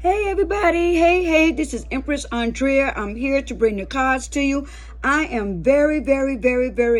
Hey everybody, hey, this is Empress Andrea. I'm here to bring the cards to you. I am very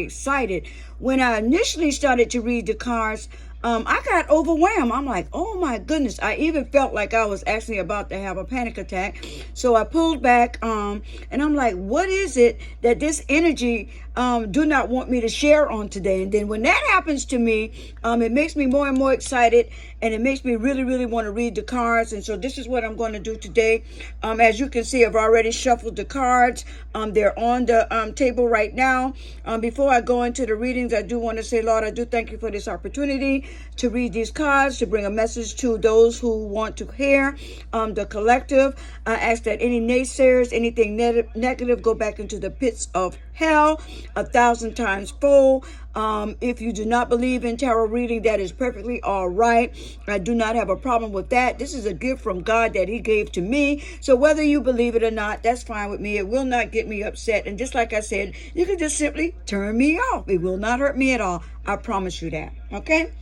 excited. When I initially started to read the cards, I got overwhelmed. I'm like, oh my goodness. I even felt like I was actually about to have a panic attack. So I pulled back, and I'm like, what is it that this energy do not want me to share on today? And then when that happens to me, it makes me more and more excited, and it makes me really want to read the cards. And so this is what I'm going to do today. As you can see, I've already shuffled the cards. They're on the table right now. Before I go into the readings, I do want to say, Lord, I do thank you for this opportunity to read these cards, to bring a message to those who want to hear the collective. I ask that any naysayers, anything negative, go back into the pits of hell 1,000 times fold. If you do not believe in tarot reading, that is perfectly all right. I do not have a problem with that. This is a gift from God that he gave to me. So whether you believe it or not, that's fine with me. It will not get me upset. And just like I said, you can just simply turn me off. It will not hurt me at all. I promise you that. Okay?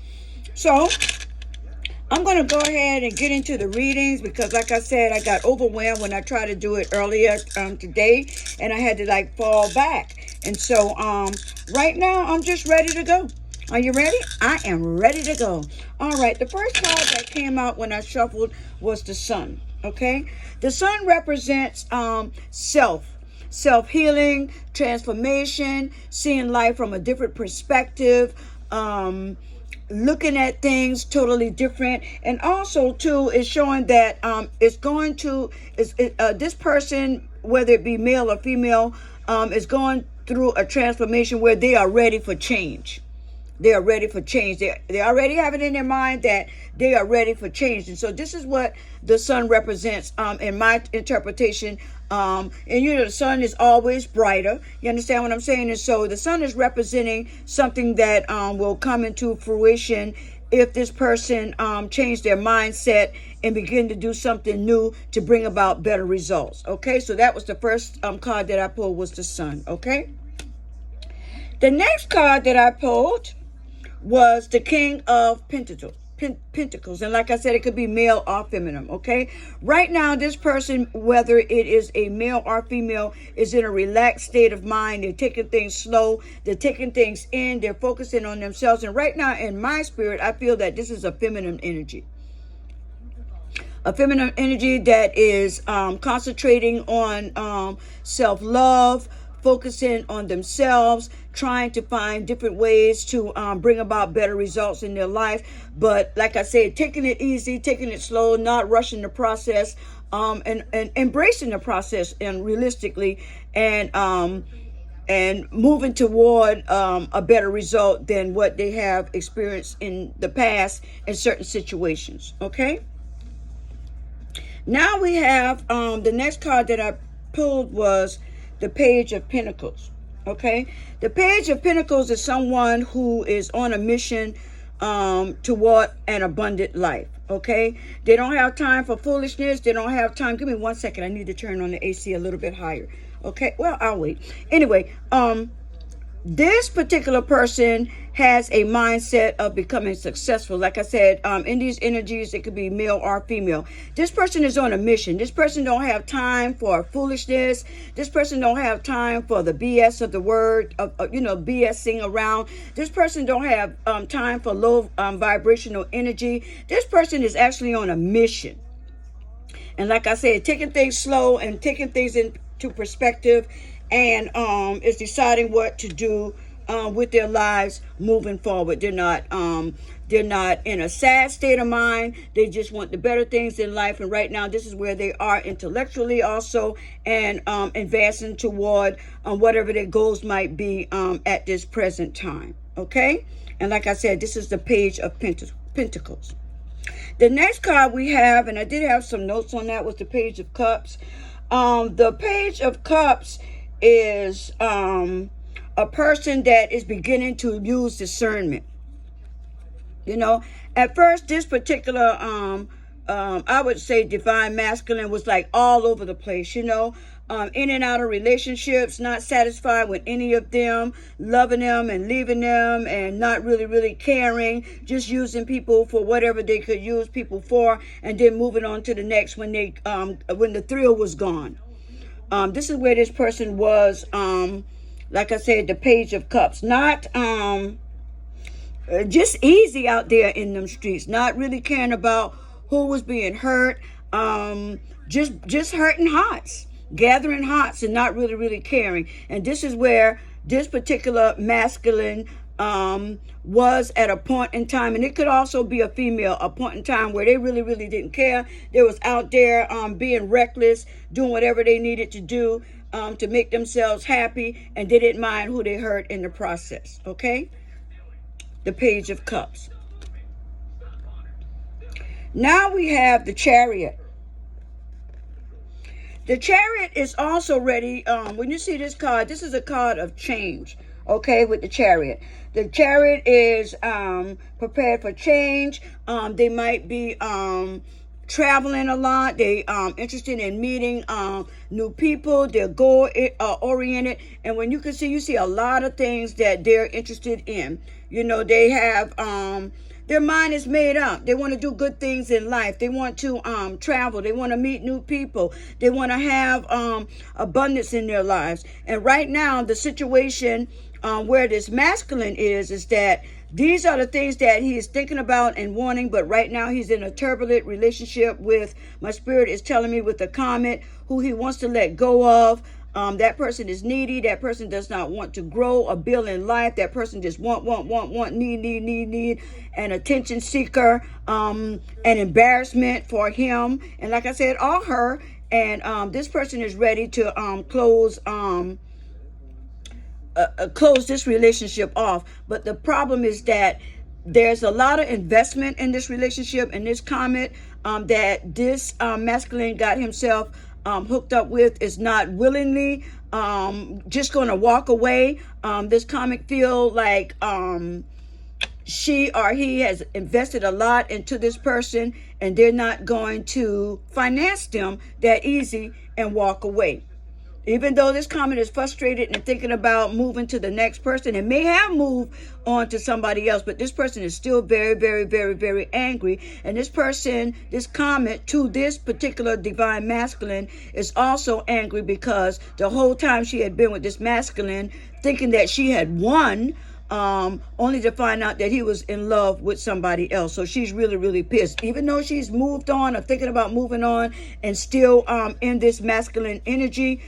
So I'm going to go ahead and get into the readings because, like I said, I got overwhelmed when I tried to do it earlier today, and I had to fall back. And so right now, I'm just ready to go. Are you ready? I am ready to go. All right. The first card that came out when I shuffled was the Sun. Okay. The Sun represents self-healing, transformation, seeing life from a different perspective, looking at things totally different. And also too is showing that this person, whether it be male or female, is going through a transformation where they are ready for change. They are ready for change. They already have it in their mind that they are ready for change. And so this is what the Sun represents in my interpretation. And the Sun is always brighter. You understand what I'm saying? And so the Sun is representing something that will come into fruition if this person change their mindset and begin to do something new to bring about better results. Okay, so that was the first card that I pulled, was the Sun. Okay, the next card that I pulled was the King of Pentacles. And like I said, it could be male or feminine. Okay, right now this person, whether it is a male or female, is in a relaxed state of mind. They're taking things slow, they're taking things in, they're focusing on themselves. And right now in my spirit, I feel that this is a feminine energy. A feminine energy that is concentrating on self-love, focusing on themselves, trying to find different ways to bring about better results in their life. But like I said, taking it easy, taking it slow, not rushing the process, and embracing the process and realistically, and moving toward a better result than what they have experienced in the past in certain situations. Okay? Now we have the next card that I pulled was the Page of Pentacles. Okay, the Page of Pentacles is someone who is on a mission toward an abundant life. Okay, they don't have time for foolishness. They don't have time. Give me 1 second. I need to turn on the AC a little bit higher. Okay, well, I'll wait. Anyway, this particular person has a mindset of becoming successful. Like I said, in these energies, it could be male or female. This person is on a mission. This person don't have time for foolishness. This person don't have time for the BS of the word, BSing around. This person don't have time for low vibrational energy. This person is actually on a mission. And like I said, taking things slow and taking things into perspective, and is deciding what to do with their lives moving forward. They're not in a sad state of mind. They just want the better things in life. And right now, this is where they are intellectually also, and advancing toward whatever their goals might be at this present time. Okay? And like I said, this is the Page of Pentacles. The next card we have, and I did have some notes on that, was the Page of Cups. The Page of Cups is a person that is beginning to use discernment. At first, this particular I would say divine masculine was like all over the place. in and out of relationships, not satisfied with any of them, loving them and leaving them, and not really caring, just using people for whatever they could use people for, and then moving on to the next when the thrill was gone. This is where this person was, like I said, the Page of Cups. Not just easy out there in them streets, not really caring about who was being hurt, just hurting hearts, gathering hearts, and not really caring. And this is where this particular masculine was at a point in time, and it could also be a female, a point in time where they really didn't care. They was out there being reckless, doing whatever they needed to do to make themselves happy, and they didn't mind who they hurt in the process. Okay, the Page of Cups. Now we have the Chariot. The Chariot is also ready. When you see this card, this is a card of change. Okay, with the Chariot. The Chariot is prepared for change. They might be traveling a lot. They interested in meeting new people. They're goal oriented, and when you see a lot of things that they're interested in. You know, they have their mind is made up. They want to do good things in life. They want to travel. They want to meet new people. They want to have abundance in their lives. And right now, the situation where this masculine is that these are the things that he is thinking about and wanting, but right now he's in a turbulent relationship with, my spirit is telling me, with the Comet, who he wants to let go of. That person is needy. That person does not want to grow or build in life. That person just want, need, an attention seeker, an embarrassment for him. And like I said, or her. And this person is ready to close this relationship off. But the problem is that there's a lot of investment in this relationship, and this Comet that this masculine got himself hooked up with is not willingly just going to walk away. This Comet feel like she or he has invested a lot into this person, and they're not going to finance them that easy and walk away. Even though this Comet is frustrated and thinking about moving to the next person, and may have moved on to somebody else, but this person is still very angry. And this person, this Comet, to this particular divine masculine, is also angry because the whole time she had been with this masculine, thinking that she had won, only to find out that he was in love with somebody else. So she's really pissed, even though she's moved on or thinking about moving on, and still in this masculine energy.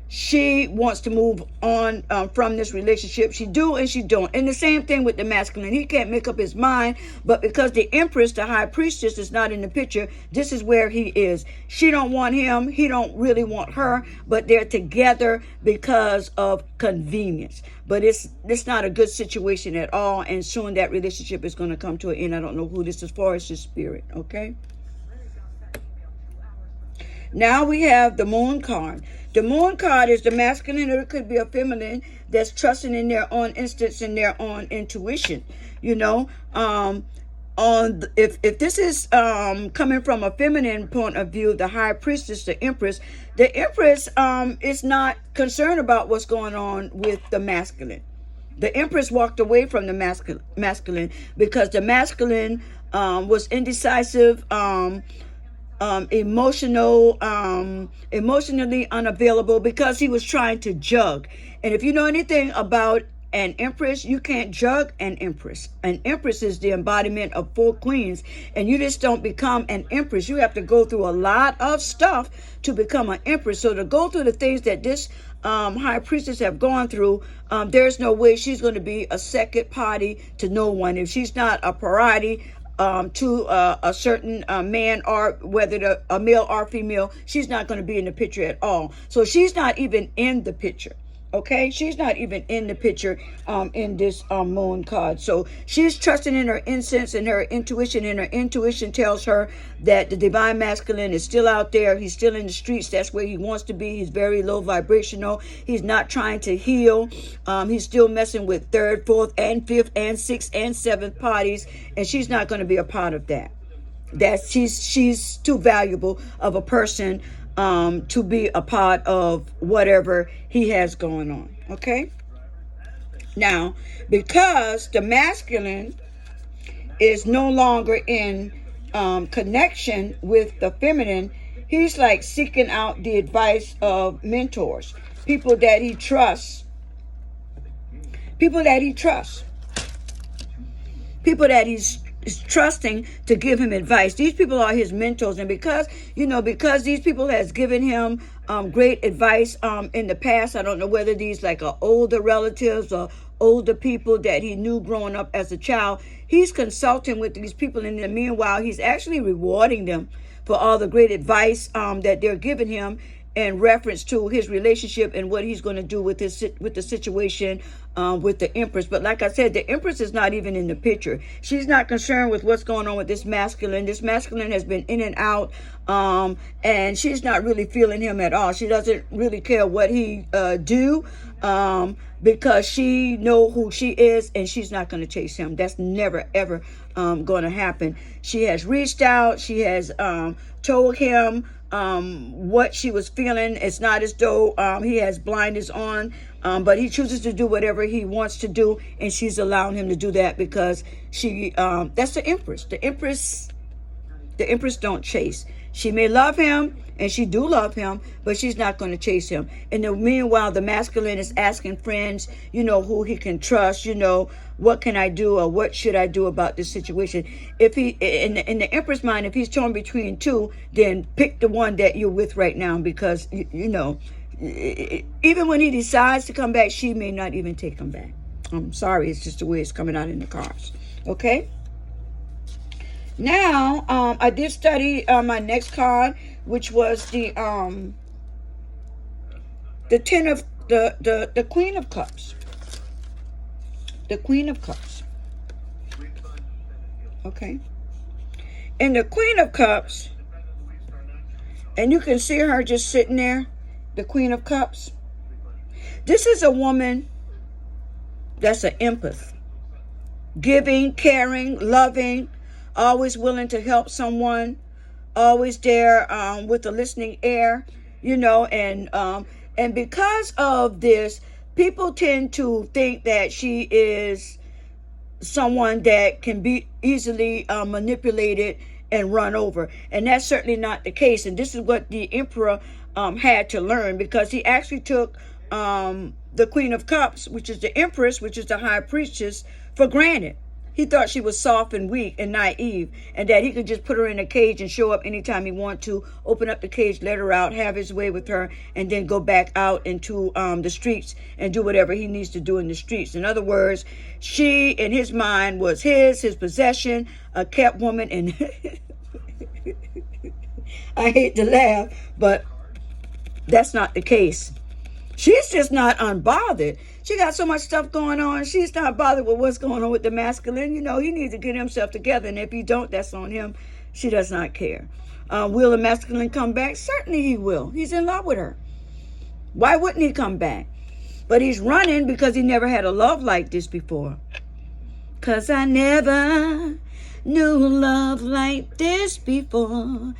She wants to move on from this relationship. She do and she don't. And the same thing with the masculine. He can't make up his mind, but because the Empress, the High Priestess, is not in the picture, this is where he is. She don't want him. He don't really want her, but they're together because of convenience. But it's not a good situation at all, and soon that relationship is going to come to an end. I don't know who this is for. It's just spirit, okay? Now we have the Moon card. The Moon card is the masculine, or it could be a feminine, that's trusting in their own instincts and their own intuition. You know, if this is coming from a feminine point of view, the High Priestess, the Empress is not concerned about what's going on with the masculine. The Empress walked away from the masculine because the masculine was indecisive, emotionally unavailable, because he was trying to jug. And if you know anything about an Empress, you can't jug an Empress. An Empress is the embodiment of 4 queens, and you just don't become an Empress. You have to go through a lot of stuff to become an Empress. So to go through the things that this High Priestess have gone through, there's no way she's going to be a second party to no one. If she's not a priority to a certain man, or whether a male or female, she's not going to be in the picture at all. So she's not even in the picture. Okay, she's not even in the picture in this Moon card. So she's trusting in her instincts and her intuition, and her intuition tells her that the divine masculine is still out there. He's still in the streets. That's where he wants to be. He's very low vibrational. He's not trying to heal. He's still messing with 3rd, 4th, and 5th, and 6th, and 7th parties, and she's not going to be a part of that. That she's too valuable of a person to be a part of whatever he has going on. Okay? Now, because the masculine is no longer in connection with the feminine, he's like seeking out the advice of mentors, people that he trusts, people that he's trusting to give him advice. These people are his mentors, and because these people has given him great advice in the past. I don't know whether these like are older relatives or older people that he knew growing up as a child. He's consulting with these people, and in the meanwhile, he's actually rewarding them for all the great advice that they're giving him in reference to his relationship and what he's going to do with the situation with the Empress. But like I said, the Empress is not even in the picture. She's not concerned with what's going on with this masculine. This masculine has been in and out, and she's not really feeling him at all. She doesn't really care what he do, because she know who she is, and she's not going to chase him. That's never ever going to happen. She has reached out. She has told him what she was feeling. It's not as though he has blinders on, but he chooses to do whatever he wants to do, and she's allowing him to do that because she that's the Empress. The Empress don't chase. She may love him, and she do love him, but she's not going to chase him. In the meanwhile, the masculine is asking friends, who he can trust, what can I do, or what should I do about this situation? If he, in the Empress mind, if he's torn between two, then pick the one that you're with right now, because, even when he decides to come back, she may not even take him back. I'm sorry, it's just the way it's coming out in the cards. Okay? Now, I did study my next card, which was the Ten of the Queen of Cups. The Queen of Cups. Okay. And the Queen of Cups, and you can see her just sitting there, the Queen of Cups. This is a woman that's an empath. Giving, caring, loving, always willing to help someone, always there with a listening ear, and because of this, people tend to think that she is someone that can be easily manipulated and run over, and that's certainly not the case. And this is what the Emperor had to learn, because he actually took the Queen of Cups, which is the Empress, which is the High Priestess, for granted. He thought she was soft and weak and naive, and that he could just put her in a cage and show up anytime he wanted to, open up the cage, let her out, have his way with her, and then go back out into the streets and do whatever he needs to do in the streets. In other words, she, in his mind, was his possession, a kept woman, and I hate to laugh, but that's not the case. She's just not unbothered. She got so much stuff going on. She's not bothered with what's going on with the masculine. He needs to get himself together. And if he don't, that's on him. She does not care. Will the masculine come back? Certainly he will. He's in love with her. Why wouldn't he come back? But he's running because he never had a love like this before. 'Cause I never knew love like this before.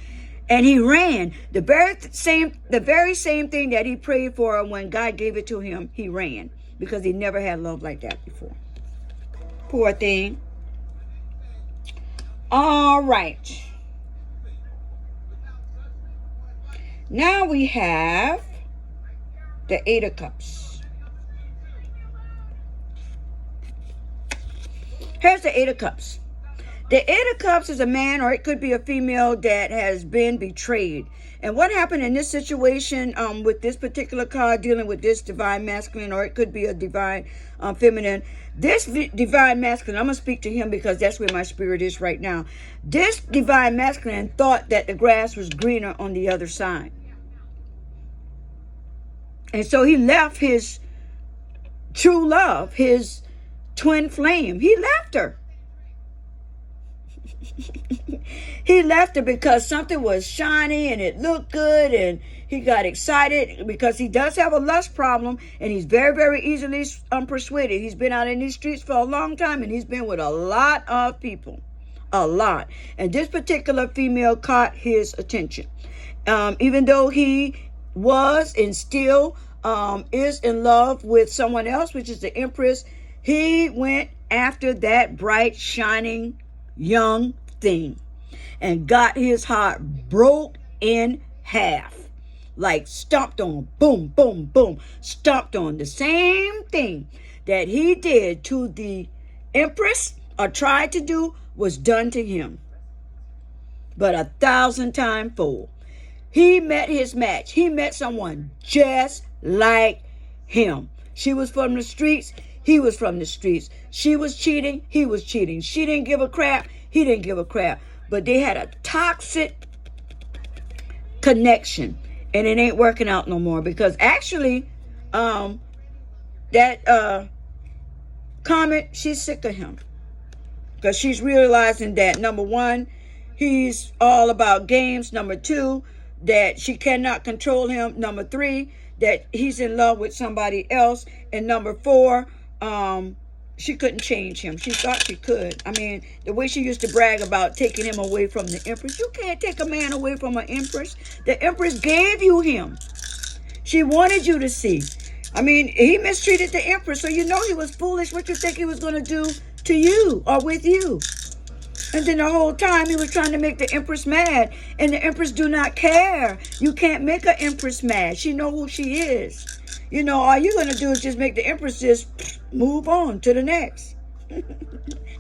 And he ran. The very same thing that he prayed for when God gave it to him, he ran. Because he never had love like that before. Poor thing. All right. Now we have the Eight of Cups. Here's the Eight of Cups. The Eight of Cups is a man, or it could be a female, that has been betrayed. And what happened in this situation with this particular card dealing with this divine masculine, or it could be a divine feminine. This divine masculine, I'm going to speak to him because that's where my spirit is right now. This divine masculine thought that the grass was greener on the other side. And so he left his true love, his twin flame. He left her. He left her because something was shiny and it looked good, and he got excited because he does have a lust problem, and he's very, very easily persuaded. He's been out in these streets for a long time, and he's been with a lot of people. a lot. And this particular female caught his attention. Even though he was and still is in love with someone else, which is the Empress, he went after that bright, shining, young thing and got his heart broke in half. Like stomped on, boom, boom, boom, stomped on. The same thing that he did to the Empress or tried to do was done to him, but 1,000 times fold. He met his match. He met someone just like him. She was from the streets. He was from the streets. She was cheating. He was cheating. She didn't give a crap. He didn't give a crap. But they had a toxic connection. And it ain't working out no more. Because actually, that comment, she's sick of him. Because she's realizing that, number one, he's all about games. Number two, that she cannot control him. Number three, that he's in love with somebody else. And number four, she couldn't change him. She thought she could. I mean, the way she used to brag about taking him away from the Empress. You can't take a man away from an Empress. The Empress gave you him. She wanted you to see. I mean, he mistreated the Empress, so you know he was foolish. What you think he was going to do to you or with you? And then the whole time he was trying to make the Empress mad. And the Empress do not care. You can't make an Empress mad. She know who she is. You know, all you're going to do is just make the Empress just move on to the next. You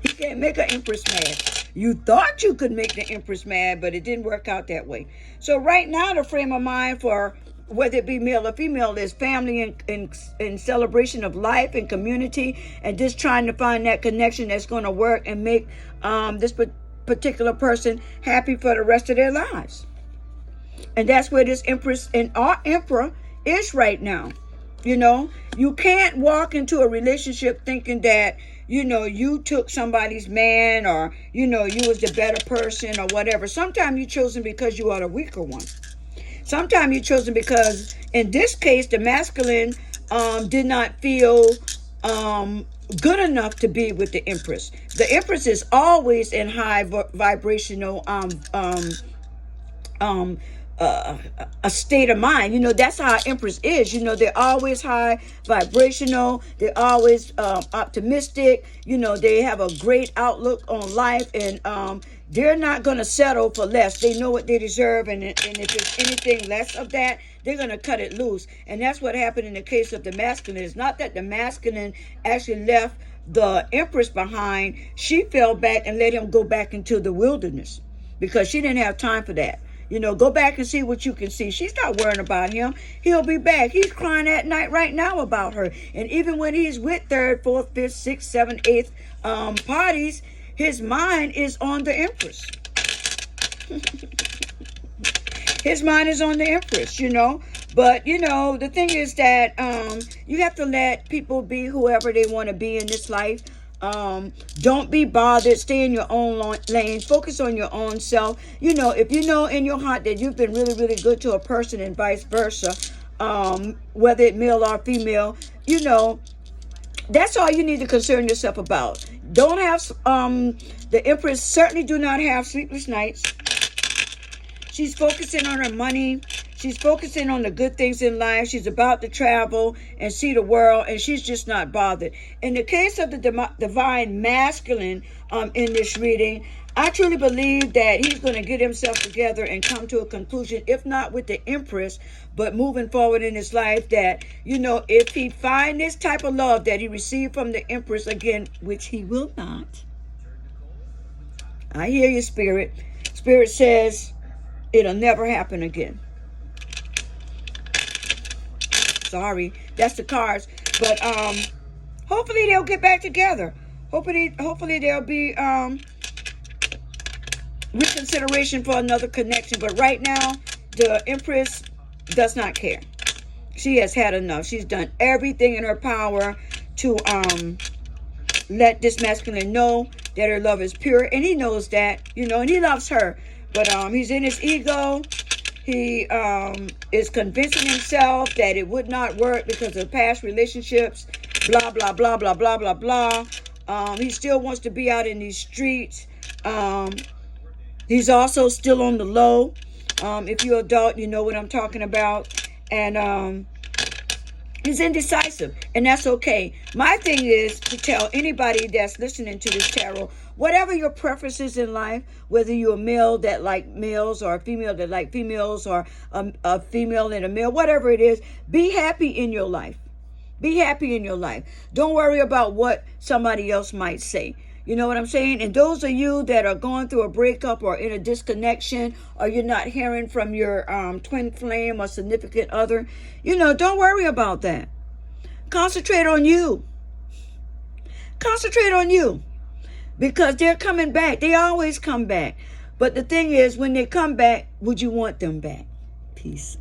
can't make an Empress mad. You thought you could make the Empress mad, but it didn't work out that way. So right now, the frame of mind for whether it be male or female is family and celebration of life and community, and just trying to find that connection that's going to work and make this particular person happy for the rest of their lives. And that's where this Empress and our Emperor is right now. You know, you can't walk into a relationship thinking that, you know, you took somebody's man or, you know, you was the better person or whatever. Sometimes you're chosen because you are the weaker one. Sometimes you're chosen because, in this case, the masculine did not feel good enough to be with the Empress. The Empress is always in high vibrational a state of mind. You know, that's how Empress is. You know, they're always high vibrational. They're always optimistic. You know, they have a great outlook on life, and they're not going to settle for less. They know what they deserve, and if there's anything less of that, they're going to cut it loose. And that's what happened in the case of the masculine. It's not that the masculine actually left the Empress behind. She fell back and let him go back into the wilderness because she didn't have time for that. You know, go back and see what you can see. She's not worrying about him. He'll be back. He's crying at night right now about her. And even when he's with third, fourth, fifth, sixth, seventh, eighth parties, his mind is on the Empress. His mind is on the Empress, you know. But, you know, the thing is that you have to let people be whoever they want to be in this life. Don't be bothered. Stay in your own lane. Focus on your own self. You know, if you know in your heart that you've been really, really good to a person and vice versa, whether it's male or female, you know, that's all you need to concern yourself about. Don't have, the Empress certainly do not have sleepless nights. She's focusing on her money. She's focusing on the good things in life. She's about to travel and see the world, and she's just not bothered. In the case of the divine masculine in this reading, I truly believe that he's going to get himself together and come to a conclusion, if not with the Empress, but moving forward in his life, that, you know, if he find this type of love that he received from the Empress again, which he will not. I hear you, Spirit. Spirit says it'll never happen again. Sorry, that's the cards. But hopefully they'll get back together. Hopefully there'll be reconsideration for another connection. But right now, the Empress does not care. She has had enough. She's done everything in her power to let this masculine know that her love is pure, and he knows that, you know, and he loves her. But he's in his ego. He is convincing himself that it would not work because of past relationships, blah, blah, blah, blah, blah, blah, blah. He still wants to be out in these streets. He's also still on the low. If you're adult, you know what I'm talking about. And he's indecisive, and that's okay. My thing is to tell anybody that's listening to this tarot, whatever your preferences in life, whether you're a male that like males or a female that like females or a female and a male, whatever it is, be happy in your life. Be happy in your life. Don't worry about what somebody else might say. You know what I'm saying? And those of you that are going through a breakup or in a disconnection, or you're not hearing from your twin flame or significant other, don't worry about that. Concentrate on you. Concentrate on you. Because they're coming back. They always come back. But the thing is, when they come back, would you want them back? Peace.